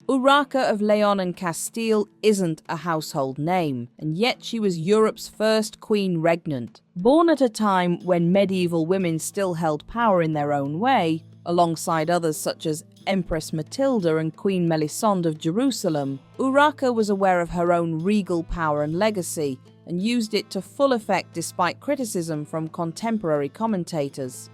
Urraca of León and Castile isn't a household name, and yet she was Europe's first queen regnant. Born at a time when medieval women still held power in their own way, alongside others such as Empress Matilda and Queen Melisande of Jerusalem, Urraca was aware of her own regal power and legacy, and used it to full effect despite criticism from contemporary commentators.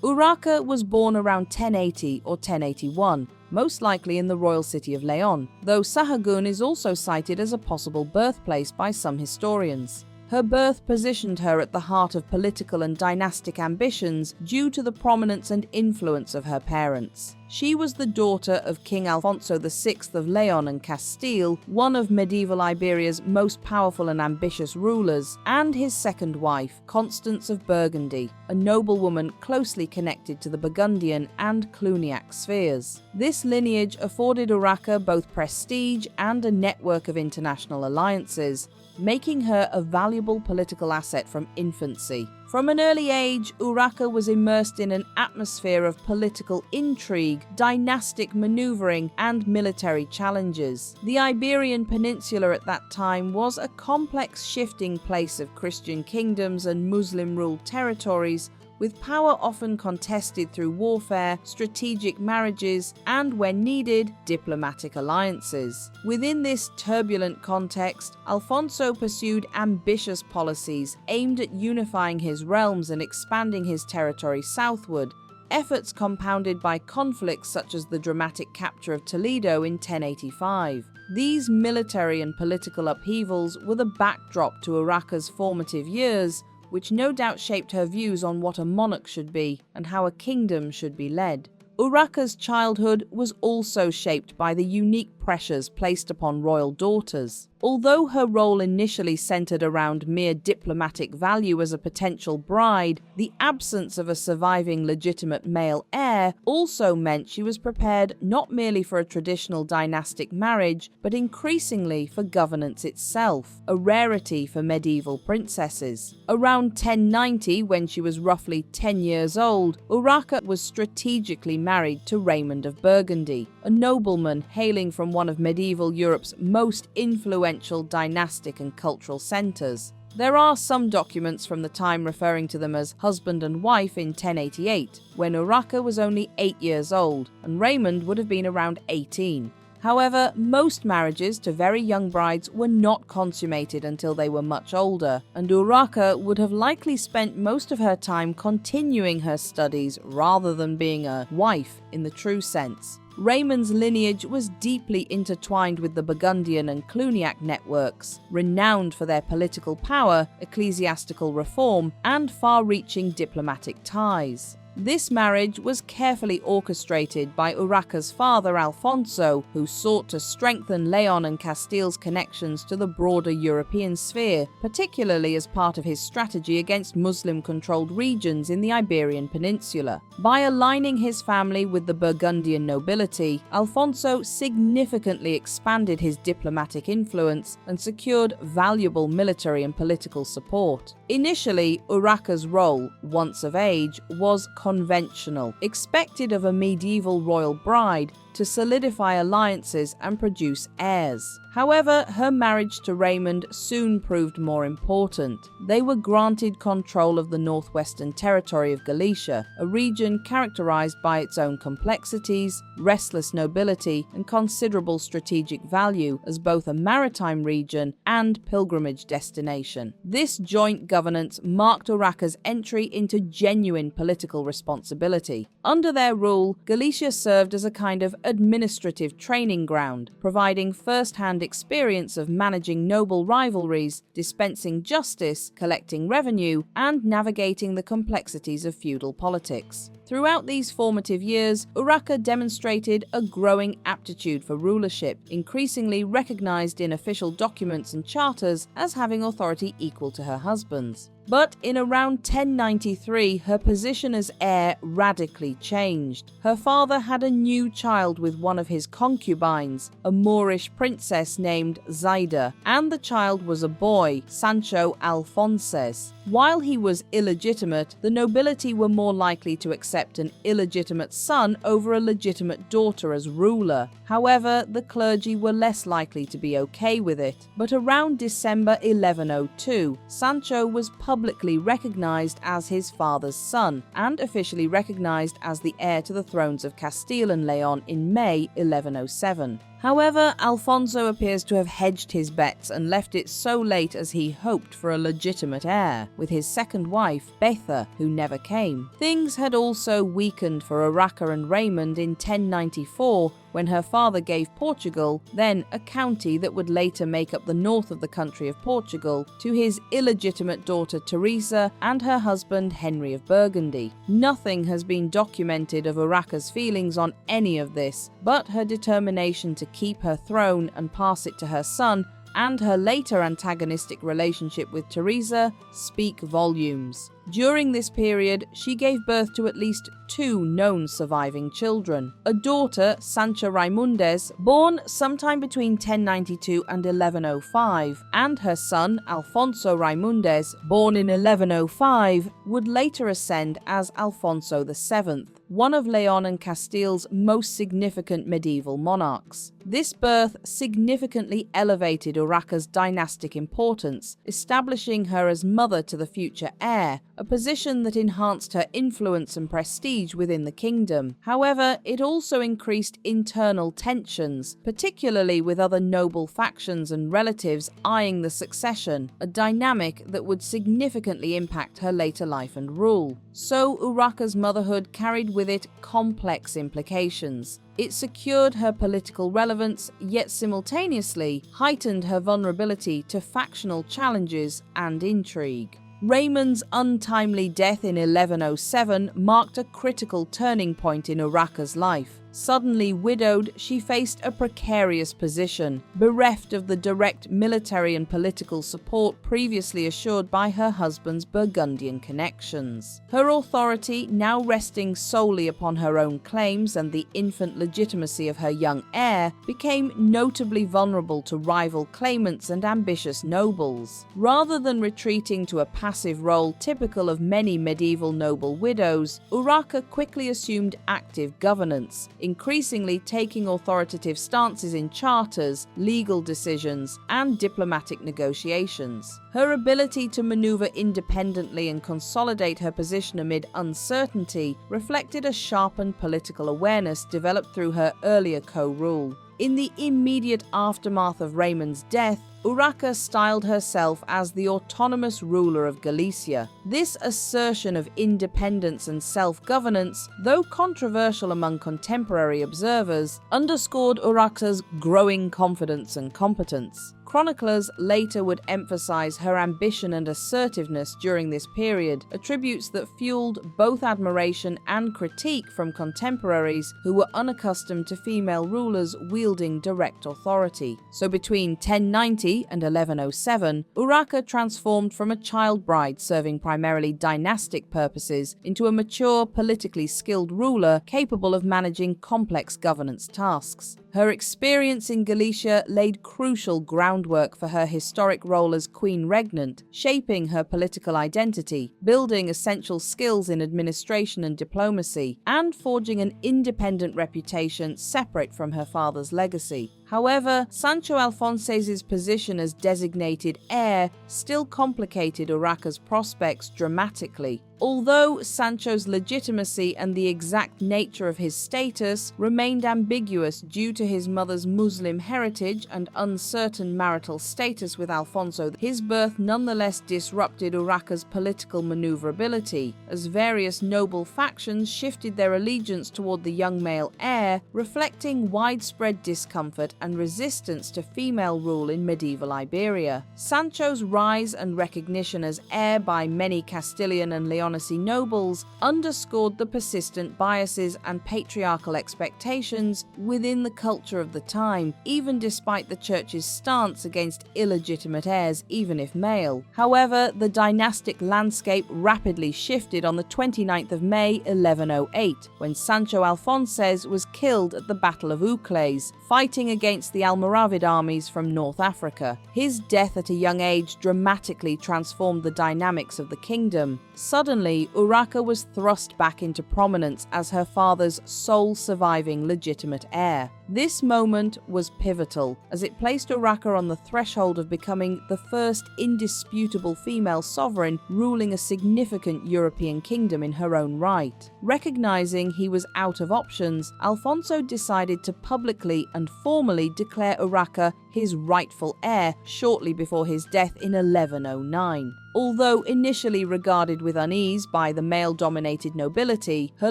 Urraca was born around 1080 or 1081, most likely in the royal city of León, though Sahagún is also cited as a possible birthplace by some historians. Her birth positioned her at the heart of political and dynastic ambitions due to the prominence and influence of her parents. She was the daughter of King Alfonso VI of León and Castile, one of medieval Iberia's most powerful and ambitious rulers, and his second wife, Constance of Burgundy, a noblewoman closely connected to the Burgundian and Cluniac spheres. This lineage afforded Urraca both prestige and a network of international alliances, making her a valuable political asset from infancy. From an early age, Urraca was immersed in an atmosphere of political intrigue, dynastic maneuvering, and military challenges. The Iberian Peninsula at that time was a complex, shifting place of Christian kingdoms and Muslim-ruled territories, with power often contested through warfare, strategic marriages, and, when needed, diplomatic alliances. Within this turbulent context, Alfonso pursued ambitious policies aimed at unifying his realms and expanding his territory southward, efforts compounded by conflicts such as the dramatic capture of Toledo in 1085. These military and political upheavals were the backdrop to Urraca's formative years, which no doubt shaped her views on what a monarch should be and how a kingdom should be led. Urraca's childhood was also shaped by the unique pressures placed upon royal daughters. Although her role initially centered around mere diplomatic value as a potential bride, the absence of a surviving legitimate male heir also meant she was prepared not merely for a traditional dynastic marriage, but increasingly for governance itself, a rarity for medieval princesses. Around 1090, when she was roughly 10 years old, Urraca was strategically married to Raymond of Burgundy, a nobleman hailing from one of medieval Europe's most influential dynastic and cultural centers. There are some documents from the time referring to them as husband and wife in 1088, when Urraca was only 8 years old, and Raymond would have been around 18. However, most marriages to very young brides were not consummated until they were much older, and Urraca would have likely spent most of her time continuing her studies rather than being a wife in the true sense. Raymond's lineage was deeply intertwined with the Burgundian and Cluniac networks, renowned for their political power, ecclesiastical reform, and far-reaching diplomatic ties. This marriage was carefully orchestrated by Urraca's father Alfonso, who sought to strengthen León and Castile's connections to the broader European sphere, particularly as part of his strategy against Muslim-controlled regions in the Iberian Peninsula. By aligning his family with the Burgundian nobility, Alfonso significantly expanded his diplomatic influence and secured valuable military and political support. Initially, Urraca's role, once of age, was conventional, expected of a medieval royal bride to solidify alliances and produce heirs. However, her marriage to Raymond soon proved more important. They were granted control of the northwestern territory of Galicia, a region characterized by its own complexities, restless nobility, and considerable strategic value as both a maritime region and pilgrimage destination. This joint governance marked Urraca's entry into genuine political responsibility. Under their rule, Galicia served as a kind of administrative training ground, providing first-hand experience of managing noble rivalries, dispensing justice, collecting revenue, and navigating the complexities of feudal politics. Throughout these formative years, Urraca demonstrated a growing aptitude for rulership, increasingly recognized in official documents and charters as having authority equal to her husband's. But in around 1093, her position as heir radically changed. Her father had a new child with one of his concubines, a Moorish princess named Zaida, and the child was a boy, Sancho Alfonses. While he was illegitimate, the nobility were more likely to accept accept an illegitimate son over a legitimate daughter as ruler. However, the clergy were less likely to be okay with it. But around December 1102, Sancho was publicly recognized as his father's son, and officially recognized as the heir to the thrones of Castile and León in May 1107. However, Alfonso appears to have hedged his bets and left it so late as he hoped for a legitimate heir, with his second wife, Betha, who never came. Things had also weakened for Urraca and Raymond in 1094, when her father gave Portugal, then a county that would later make up the north of the country of Portugal, to his illegitimate daughter Teresa and her husband Henry of Burgundy. Nothing has been documented of Urraca's feelings on any of this, but her determination to keep her throne and pass it to her son, and her later antagonistic relationship with Teresa, speak volumes. During this period, she gave birth to at least 2 known surviving children. A daughter, Sancha Raimundes, born sometime between 1092 and 1105, and her son, Alfonso Raimundes, born in 1105, would later ascend as Alfonso VII, one of León and Castile's most significant medieval monarchs. This birth significantly elevated Urraca's dynastic importance, establishing her as mother to the future heir, a position that enhanced her influence and prestige within the kingdom. However, it also increased internal tensions, particularly with other noble factions and relatives eyeing the succession, a dynamic that would significantly impact her later life and rule. So Urraca's motherhood carried with it complex implications. It secured her political relevance, yet simultaneously heightened her vulnerability to factional challenges and intrigue. Raymond's untimely death in 1107 marked a critical turning point in Urraca's life. Suddenly widowed, she faced a precarious position, bereft of the direct military and political support previously assured by her husband's Burgundian connections. Her authority, now resting solely upon her own claims and the infant legitimacy of her young heir, became notably vulnerable to rival claimants and ambitious nobles. Rather than retreating to a passive role typical of many medieval noble widows, Urraca quickly assumed active governance, increasingly taking authoritative stances in charters, legal decisions, and diplomatic negotiations. Her ability to maneuver independently and consolidate her position amid uncertainty reflected a sharpened political awareness developed through her earlier co-rule. In the immediate aftermath of Raymond's death, Urraca styled herself as the autonomous ruler of Galicia. This assertion of independence and self-governance, though controversial among contemporary observers, underscored Urraca's growing confidence and competence. Chroniclers later would emphasize her ambition and assertiveness during this period, attributes that fueled both admiration and critique from contemporaries who were unaccustomed to female rulers wielding direct authority. So between 1090 and 1107, Urraca transformed from a child bride serving primarily dynastic purposes into a mature, politically skilled ruler capable of managing complex governance tasks. Her experience in Galicia laid crucial groundwork for her historic role as Queen Regnant, shaping her political identity, building essential skills in administration and diplomacy, and forging an independent reputation separate from her father's legacy. However, Sancho Alfonso's position as designated heir still complicated Urraca's prospects dramatically. Although Sancho's legitimacy and the exact nature of his status remained ambiguous due to his mother's Muslim heritage and uncertain marital status with Alfonso, his birth nonetheless disrupted Urraca's political maneuverability, as various noble factions shifted their allegiance toward the young male heir, reflecting widespread discomfort and resistance to female rule in medieval Iberia. Sancho's rise and recognition as heir by many Castilian and Leonese nobles underscored the persistent biases and patriarchal expectations within the culture of the time, even despite the church's stance against illegitimate heirs, even if male. However, the dynastic landscape rapidly shifted on the 29th of May 1108, when Sancho Alfonso was killed at the Battle of Uclés, fighting against the Almoravid armies from North Africa. His death at a young age dramatically transformed the dynamics of the kingdom. Suddenly, Suddenly, Urraca was thrust back into prominence as her father's sole surviving legitimate heir. This moment was pivotal, as it placed Urraca on the threshold of becoming the first indisputable female sovereign ruling a significant European kingdom in her own right. Recognizing he was out of options, Alfonso decided to publicly and formally declare Urraca his rightful heir shortly before his death in 1109. Although initially regarded with unease by the male-dominated nobility, her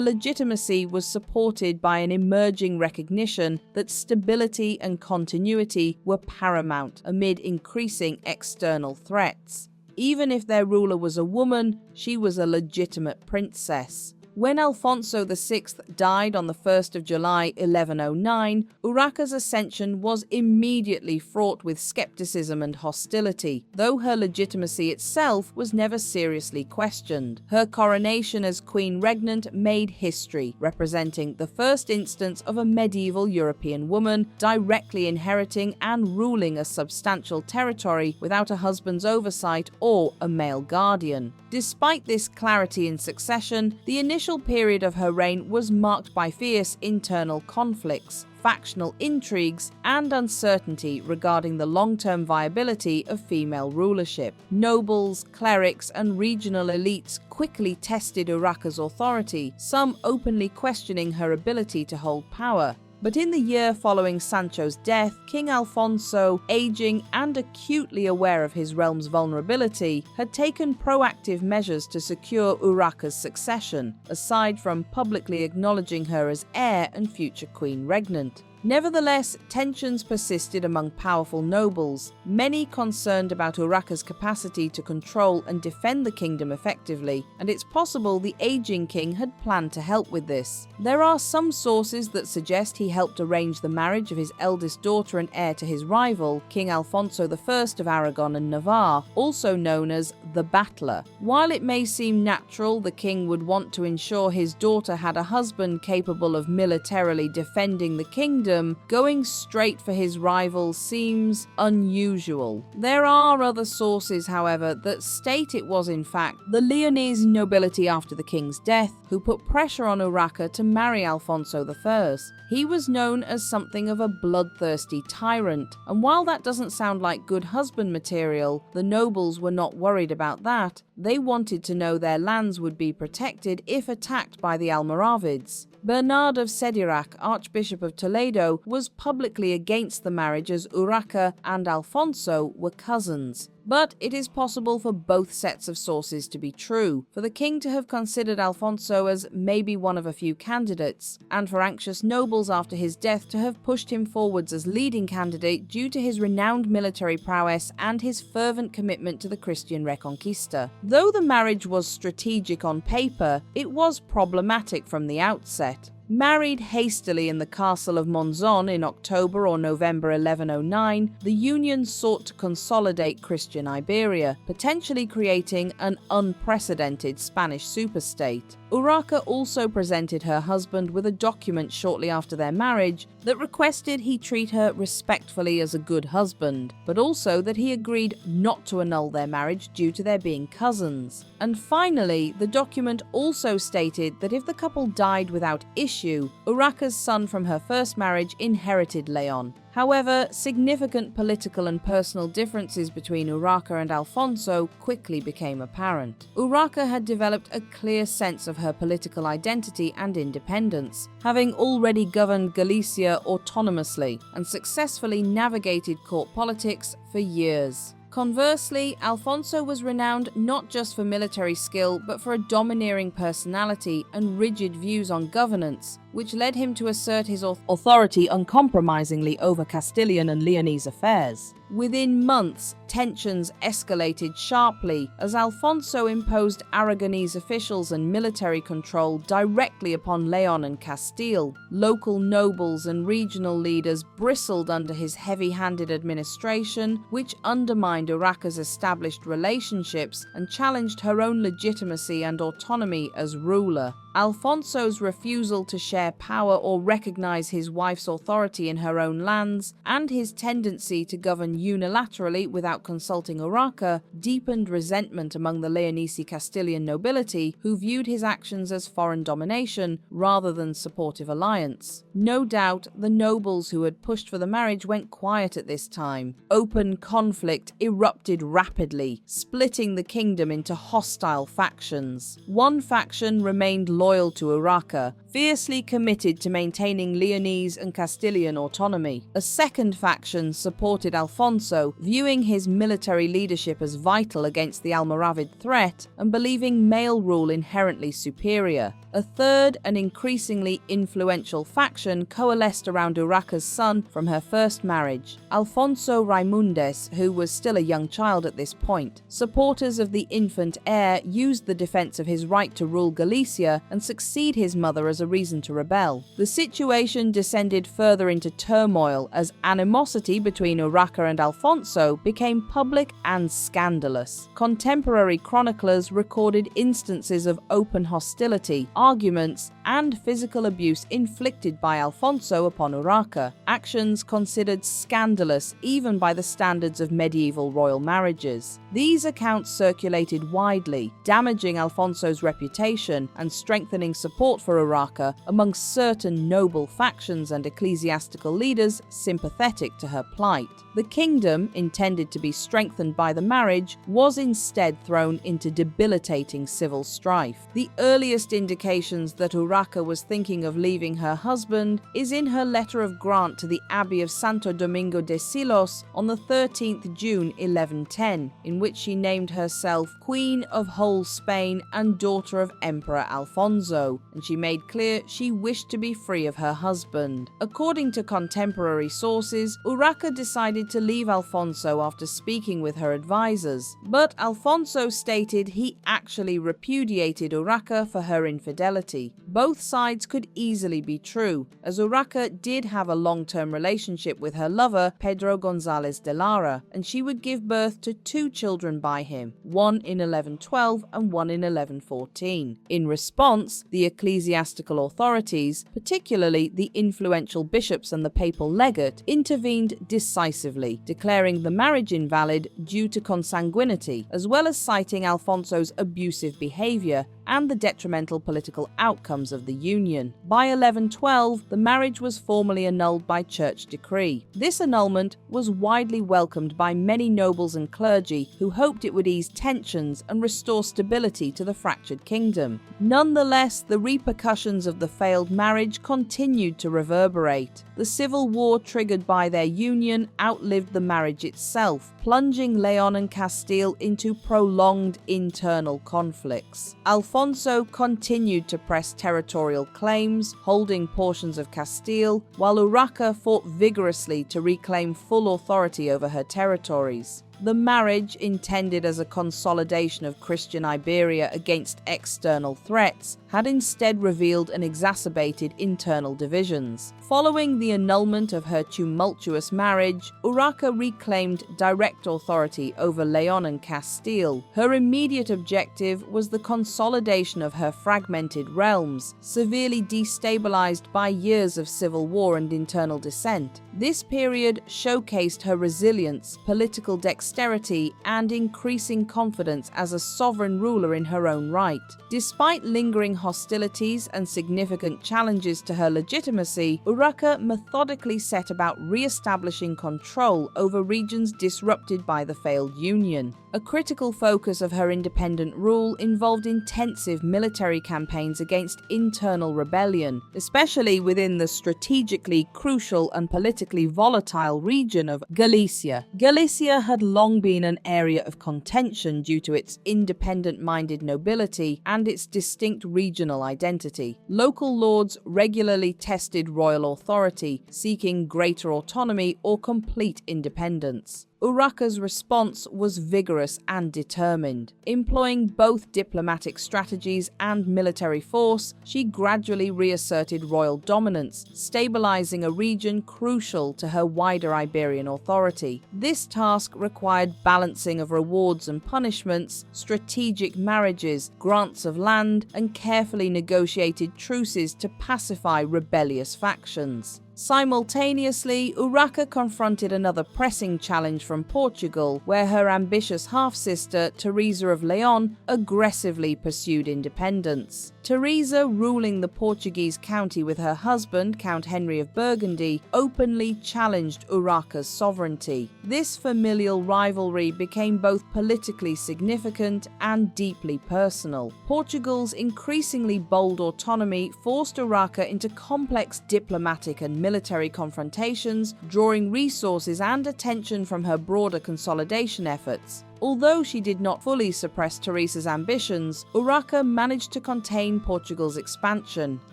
legitimacy was supported by an emerging recognition that stability and continuity were paramount amid increasing external threats. Even if their ruler was a woman, she was a legitimate princess. When Alfonso VI died on the 1st of July 1109, Urraca's ascension was immediately fraught with skepticism and hostility, though her legitimacy itself was never seriously questioned. Her coronation as Queen Regnant made history, representing the first instance of a medieval European woman directly inheriting and ruling a substantial territory without a husband's oversight or a male guardian. Despite this clarity in succession, the initial period of her reign was marked by fierce internal conflicts, factional intrigues, and uncertainty regarding the long-term viability of female rulership. Nobles, clerics, and regional elites quickly tested Urraca's authority, some openly questioning her ability to hold power. But in the year following Sancho's death, King Alfonso, aging and acutely aware of his realm's vulnerability, had taken proactive measures to secure Urraca's succession, aside from publicly acknowledging her as heir and future Queen Regnant. Nevertheless, tensions persisted among powerful nobles, many concerned about Urraca's capacity to control and defend the kingdom effectively, and it's possible the aging king had planned to help with this. There are some sources that suggest he helped arrange the marriage of his eldest daughter and heir to his rival, King Alfonso I of Aragon and Navarre, also known as the Battler. While it may seem natural the king would want to ensure his daughter had a husband capable of militarily defending the kingdom, going straight for his rival seems unusual. There are other sources, however, that state it was in fact the Leonese nobility after the king's death who put pressure on Urraca to marry Alfonso I. He was known as something of a bloodthirsty tyrant, and while that doesn't sound like good husband material, the nobles were not worried about that. They wanted to know their lands would be protected if attacked by the Almoravids. Bernard of Sedirac, Archbishop of Toledo, was publicly against the marriage as Urraca and Alfonso were cousins. But it is possible for both sets of sources to be true, for the king to have considered Alfonso as maybe one of a few candidates, and for anxious nobles after his death to have pushed him forwards as leading candidate due to his renowned military prowess and his fervent commitment to the Christian Reconquista. Though the marriage was strategic on paper, it was problematic from the outset. Married hastily in the castle of Monzon in October or November 1109, the union sought to consolidate Christian Iberia, potentially creating an unprecedented Spanish superstate. Urraca also presented her husband with a document shortly after their marriage that requested he treat her respectfully as a good husband, but also that he agreed not to annul their marriage due to their being cousins. And finally, the document also stated that if the couple died without issue, Urraca's son from her first marriage inherited León. However, significant political and personal differences between Urraca and Alfonso quickly became apparent. Urraca had developed a clear sense of her political identity and independence, having already governed Galicia autonomously and successfully navigated court politics for years. Conversely, Alfonso was renowned not just for military skill, but for a domineering personality and rigid views on governance, which led him to assert his authority uncompromisingly over Castilian and Leonese affairs. Within months, tensions escalated sharply as Alfonso imposed Aragonese officials and military control directly upon León and Castile. Local nobles and regional leaders bristled under his heavy-handed administration, which undermined Urraca's established relationships and challenged her own legitimacy and autonomy as ruler. Alfonso's refusal to share share power or recognize his wife's authority in her own lands, and his tendency to govern unilaterally without consulting Urraca, deepened resentment among the Leonese Castilian nobility, who viewed his actions as foreign domination rather than supportive alliance. No doubt, the nobles who had pushed for the marriage went quiet at this time. Open conflict erupted rapidly, splitting the kingdom into hostile factions. One faction remained loyal to Urraca, fiercely committed to maintaining Leonese and Castilian autonomy. A second faction supported Alfonso, viewing his military leadership as vital against the Almoravid threat and believing male rule inherently superior. A third and increasingly influential faction coalesced around Urraca's son from her first marriage, Alfonso Raimundes, who was still a young child at this point. Supporters of the infant heir used the defense of his right to rule Galicia and succeed his mother as a reason to rebel. The situation descended further into turmoil as animosity between Urraca and Alfonso became public and scandalous. Contemporary chroniclers recorded instances of open hostility, arguments, and physical abuse inflicted by Alfonso upon Urraca, actions considered scandalous even by the standards of medieval royal marriages. These accounts circulated widely, damaging Alfonso's reputation and strengthening support for Urraca among certain noble factions and ecclesiastical leaders sympathetic to her plight. The kingdom, intended to be strengthened by the marriage, was instead thrown into debilitating civil strife. The earliest indications that Urraca was thinking of leaving her husband is in her letter of grant to the Abbey of Santo Domingo de Silos on the 13th June 1110, in which she named herself Queen of whole Spain and daughter of Emperor Alfonso, and she made clear she wished to be free of her husband. According to contemporary sources, Urraca decided to leave Alfonso after speaking with her advisors, but Alfonso stated he actually repudiated Urraca for her infidelity. Both sides could easily be true, as Urraca did have a long-term relationship with her lover, Pedro González de Lara, and she would give birth to 2 children by him, one in 1112 and one in 1114. In response, the ecclesiastical authorities, particularly the influential bishops and the papal legate, intervened decisively, declaring the marriage invalid due to consanguinity, as well as citing Alfonso's abusive behavior and the detrimental political outcomes of the union. By 1112, the marriage was formally annulled by church decree. This annulment was widely welcomed by many nobles and clergy who hoped it would ease tensions and restore stability to the fractured kingdom. Nonetheless, the repercussions of the failed marriage continued to reverberate. The civil war triggered by their union outlived the marriage itself, plunging León and Castile into prolonged internal conflicts. Alfonso continued to press territorial claims, holding portions of Castile, while Urraca fought vigorously to reclaim full authority over her territories. The marriage, intended as a consolidation of Christian Iberia against external threats, had instead revealed and exacerbated internal divisions. Following the annulment of her tumultuous marriage, Urraca reclaimed direct authority over León and Castile. Her immediate objective was the consolidation of her fragmented realms, severely destabilized by years of civil war and internal dissent. This period showcased her resilience, political dexterity, and increasing confidence as a sovereign ruler in her own right. Despite lingering hostilities and significant challenges to her legitimacy, Urraca methodically set about re-establishing control over regions disrupted by the failed union. A critical focus of her independent rule involved intensive military campaigns against internal rebellion, especially within the strategically crucial and politically volatile region of Galicia. Galicia had long been an area of contention due to its independent-minded nobility and its distinct regional identity. Local lords regularly tested royal authority, seeking greater autonomy or complete independence. Urraca's response was vigorous and determined. Employing both diplomatic strategies and military force, she gradually reasserted royal dominance, stabilizing a region crucial to her wider Iberian authority. This task required balancing of rewards and punishments, strategic marriages, grants of land, and carefully negotiated truces to pacify rebellious factions. Simultaneously, Urraca confronted another pressing challenge from Portugal, where her ambitious half-sister, Teresa of León, aggressively pursued independence. Teresa, ruling the Portuguese county with her husband, Count Henry of Burgundy, openly challenged Urraca's sovereignty. This familial rivalry became both politically significant and deeply personal. Portugal's increasingly bold autonomy forced Urraca into complex diplomatic and military confrontations, drawing resources and attention from her broader consolidation efforts. Although she did not fully suppress Teresa's ambitions, Urraca managed to contain Portugal's expansion,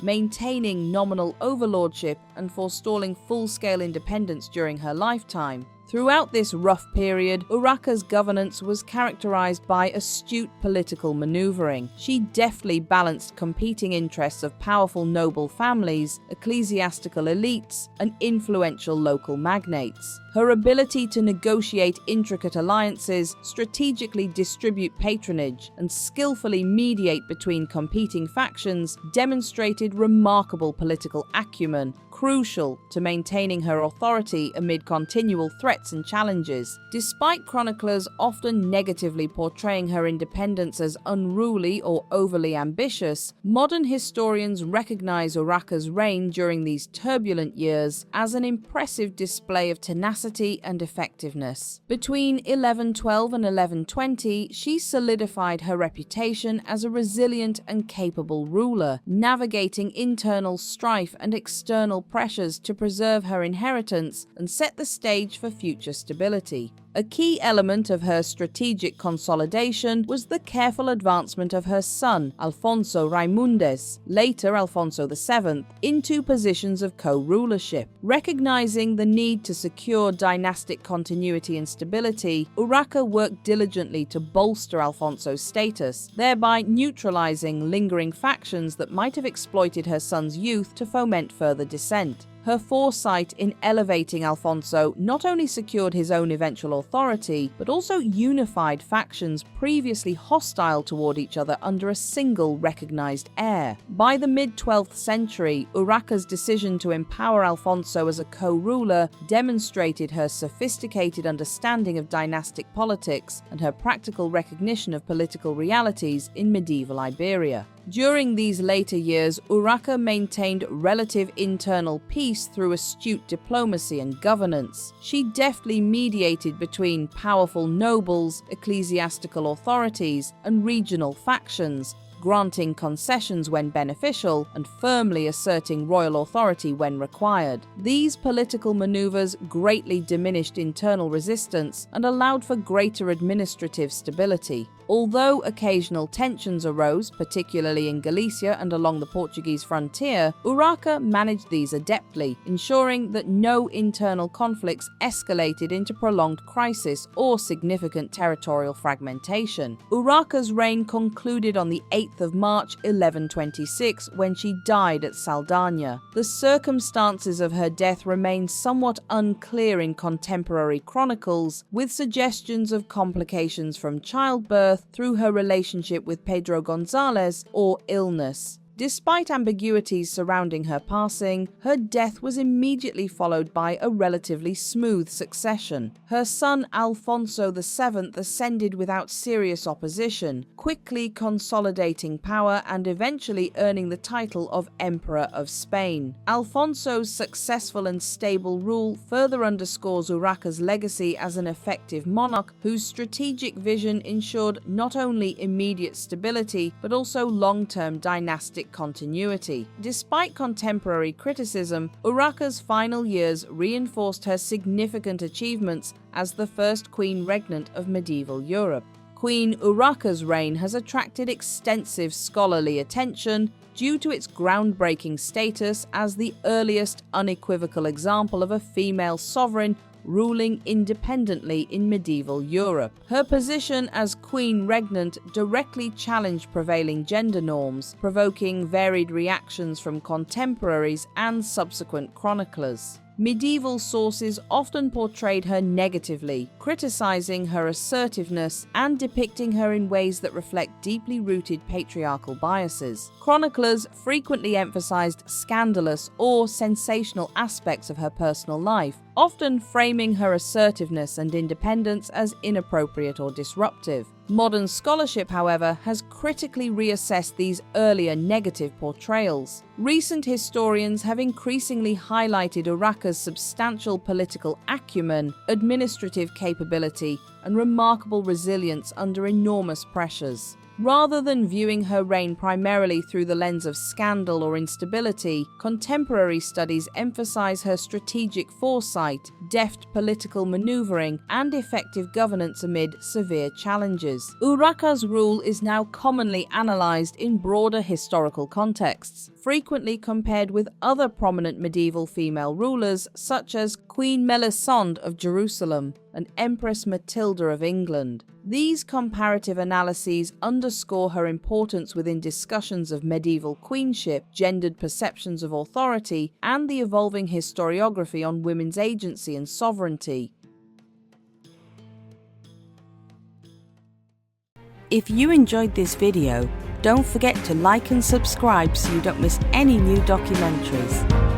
maintaining nominal overlordship and forestalling full-scale independence during her lifetime. Throughout this rough period, Urraca's governance was characterized by astute political maneuvering. She deftly balanced competing interests of powerful noble families, ecclesiastical elites, and influential local magnates. Her ability to negotiate intricate alliances, strategically distribute patronage, and skillfully mediate between competing factions demonstrated remarkable political acumen, crucial to maintaining her authority amid continual threats and challenges. Despite chroniclers often negatively portraying her independence as unruly or overly ambitious, modern historians recognize Urraca's reign during these turbulent years as an impressive display of tenacity and effectiveness. Between 1112 and 1120, she solidified her reputation as a resilient and capable ruler, navigating internal strife and external pressures to preserve her inheritance and set the stage for future stability. A key element of her strategic consolidation was the careful advancement of her son, Alfonso Raimundes, later Alfonso VII, into positions of co-rulership. Recognizing the need to secure dynastic continuity and stability, Urraca worked diligently to bolster Alfonso's status, thereby neutralizing lingering factions that might have exploited her son's youth to foment further dissent. Her foresight in elevating Alfonso not only secured his own eventual authority, but also unified factions previously hostile toward each other under a single recognized heir. By the mid-12th century, Urraca's decision to empower Alfonso as a co-ruler demonstrated her sophisticated understanding of dynastic politics and her practical recognition of political realities in medieval Iberia. During these later years, Urraca maintained relative internal peace through astute diplomacy and governance. She deftly mediated between powerful nobles, ecclesiastical authorities, and regional factions, granting concessions when beneficial and firmly asserting royal authority when required. These political maneuvers greatly diminished internal resistance and allowed for greater administrative stability. Although occasional tensions arose, particularly in Galicia and along the Portuguese frontier, Urraca managed these adeptly, ensuring that no internal conflicts escalated into prolonged crisis or significant territorial fragmentation. Urraca's reign concluded on the 8th of March 1126 when she died at Saldana. The circumstances of her death remain somewhat unclear in contemporary chronicles, with suggestions of complications from childbirth through her relationship with Pedro González or illness. Despite ambiguities surrounding her passing, her death was immediately followed by a relatively smooth succession. Her son Alfonso VII ascended without serious opposition, quickly consolidating power and eventually earning the title of Emperor of Spain. Alfonso's successful and stable rule further underscores Urraca's legacy as an effective monarch whose strategic vision ensured not only immediate stability but also long-term dynastic continuity. Despite contemporary criticism, Urraca's final years reinforced her significant achievements as the first Queen Regnant of medieval Europe. Queen Urraca's reign has attracted extensive scholarly attention due to its groundbreaking status as the earliest unequivocal example of a female sovereign ruling independently in medieval Europe. Her position as Queen Regnant directly challenged prevailing gender norms, provoking varied reactions from contemporaries and subsequent chroniclers. Medieval sources often portrayed her negatively, criticizing her assertiveness and depicting her in ways that reflect deeply rooted patriarchal biases. Chroniclers frequently emphasized scandalous or sensational aspects of her personal life, often framing her assertiveness and independence as inappropriate or disruptive. Modern scholarship, however, has critically reassessed these earlier negative portrayals. Recent historians have increasingly highlighted Urraca's substantial political acumen, administrative capability, and remarkable resilience under enormous pressures. Rather than viewing her reign primarily through the lens of scandal or instability, contemporary studies emphasize her strategic foresight, deft political maneuvering, and effective governance amid severe challenges. Urraca's rule is now commonly analyzed in broader historical contexts, frequently compared with other prominent medieval female rulers such as Queen Melisande of Jerusalem and Empress Matilda of England. These comparative analyses underscore her importance within discussions of medieval queenship, gendered perceptions of authority, and the evolving historiography on women's agency and sovereignty. If you enjoyed this video, don't forget to like and subscribe so you don't miss any new documentaries.